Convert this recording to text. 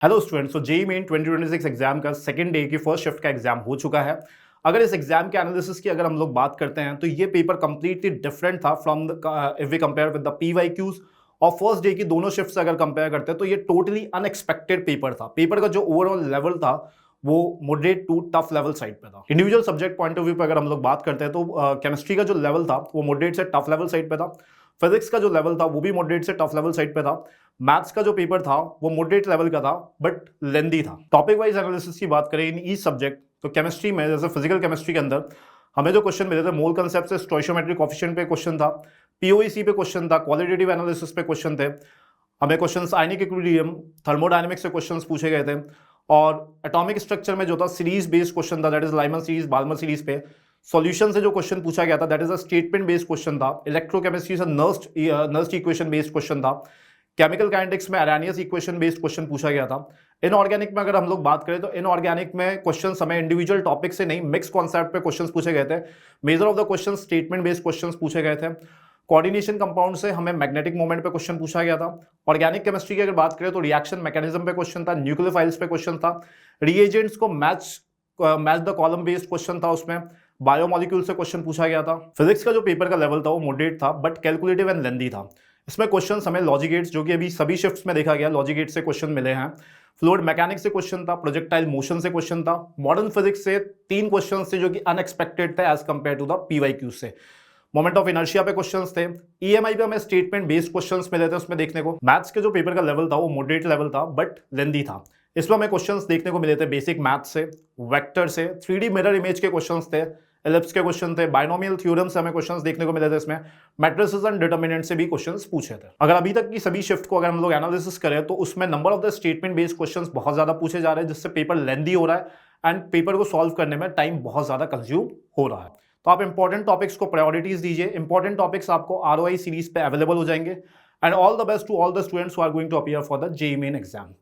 Hello students, तो JEE main 2026 exam का second day की फर्स्ट शिफ्ट का एग्जाम हो चुका है। अगर इस एग्जाम के एनालिसिस की अगर हम लोग बात करते हैं तो ये पेपर कंप्लीटली डिफरेंट था from if we compare with the PYQs और फर्स्ट डे की दोनों शिफ्ट्स अगर कंपेयर करते हैं तो ये टोटली अनएक्सपेक्टेड पेपर था। पेपर का जो ओवरऑल लेवल था वो moderate to tough level side पे था। Individual subject point of view पे अगर हम लोग बात करते हैं तो केमिस्ट्री का जो लेवल था वो मॉडरेट से टफ लेवल साइड पे था। फिजिक्स का जो लेवल था वो भी मॉडरेट से टफ लेवल साइड पे था। मैथ्स का जो पेपर था वो मॉडरेट लेवल का था बट लेंदी था। टॉपिक वाइज एनालिसिस की बात करें इन ईच सब्जेक्ट तो केमिस्ट्री में जैसे फिजिकल केमिस्ट्री के अंदर हमें जो क्वेश्चन मिले थे मोल कंसेप्ट से स्टोइशियोमेट्रिक कोएफिशिएंट पे क्वेश्चन था, पीओईसी पे क्वेश्चन था, क्वालिटेटिव एनालिसिस पे क्वेश्चन थे। हमें क्वेश्चंस आयनिक इक्विलिब्रियम, थर्मोडायनेमिक्स से क्वेश्चंस पूछे गए थे और एटॉमिक स्ट्रक्चर में जो था सीरीज बेस्ड क्वेश्चन था, that is Lyman series, Balmer series पे सॉल्यूशन से जो क्वेश्चन पूछा गया था that is a statement based question था। इलेक्ट्रोकेमिस्ट्री से नर्स्ट इक्वेशन बेस्ड क्वेश्चन था। केमिकल काइनेटिक्स में अरेनियस इक्वेशन बेस्ड क्वेश्चन पूछा गया था। इनऑर्गेनिक में अगर हम लोग बात करें तो इनऑर्गेनिक में क्वेश्चन हमें इंडिविजुअल टॉपिक से नहीं मिक्स कॉन्सेप्ट पे क्वेश्चंस पूछे गए थे। Measure of the question statement based questions पूछे गए थे। कोऑर्डिनेशन कंपाउंड से हमें मैग्नेटिक मोमेंट पे क्वेश्चन पूछा गया था। ऑर्गेनिक केमिस्ट्री की अगर बात करें तो रिएक्शन मैकेनिज्म पे क्वेश्चन था, न्यूक्लियोफाइल्स पे क्वेश्चन था, रिएजेंट्स को match the column based question था, उसमें बायोमोलिक्यूल से क्वेश्चन पूछा गया था। फिजिक्स का जो पेपर का लेवल था वो मॉडरेट था बट कैलकुलेटिव एंड लेंदी था। इसमें क्वेश्चंस हमें लॉजिक गेट्स जो कि अभी सभी शिफ्ट्स में देखा गया लॉजिक गेट से क्वेश्चन मिले हैं। फ्लूइड मैकेनिक्स से क्वेश्चन था, प्रोजेक्टाइल मोशन से क्वेश्चन था, मॉडर्न फिजिक्स से 3 क्वेश्चन थे जो कि अनएक्सपेक्टेड थे as compare to the PYQ से। मोमेंट ऑफ इनर्शिया पे क्वेश्चंस थे। ईएमआई पे हमें स्टेटमेंट बेस्ड क्वेश्चंस मिले थे उसमें देखने को। मैथ्स के जो पेपर का लेवल था वो मॉडरेट लेवल था बट लेंदी था। इसमें हमें क्वेश्चंस देखने को मिले थे बेसिक मैथ से, वेक्टर से, 3D मिरर इमेज के क्वेश्चंस थे, एलिप्स के क्वेश्चन थे, बायनोमियल थ्योरम से हमें क्वेश्चंस देखने को मिले थे। इसमें मैट्रिसेस एंड डिटरमिनेंट से भी क्वेश्चंस पूछे थे। अगर अभी तक की सभी शिफ्ट को अगर हम लोग एनालिसिस करें तो उसमें number of the statement based questions बहुत ज्यादा पूछे जा रहे हैं जिससे पेपर लेंदी हो रहा है एंड पेपर को सॉल्व करने में टाइम बहुत ज्यादा कंज्यूम हो रहा है। तो आप इंपॉर्टेंट टॉपिक्स को प्रायोरिटीज दीजिए। इंपॉर्टेंट टॉपिक्स आपको आरओआई सीरीज पे अवेलेबल हो जाएंगे and all the best to all the students who are going to appear for the JEE main exam.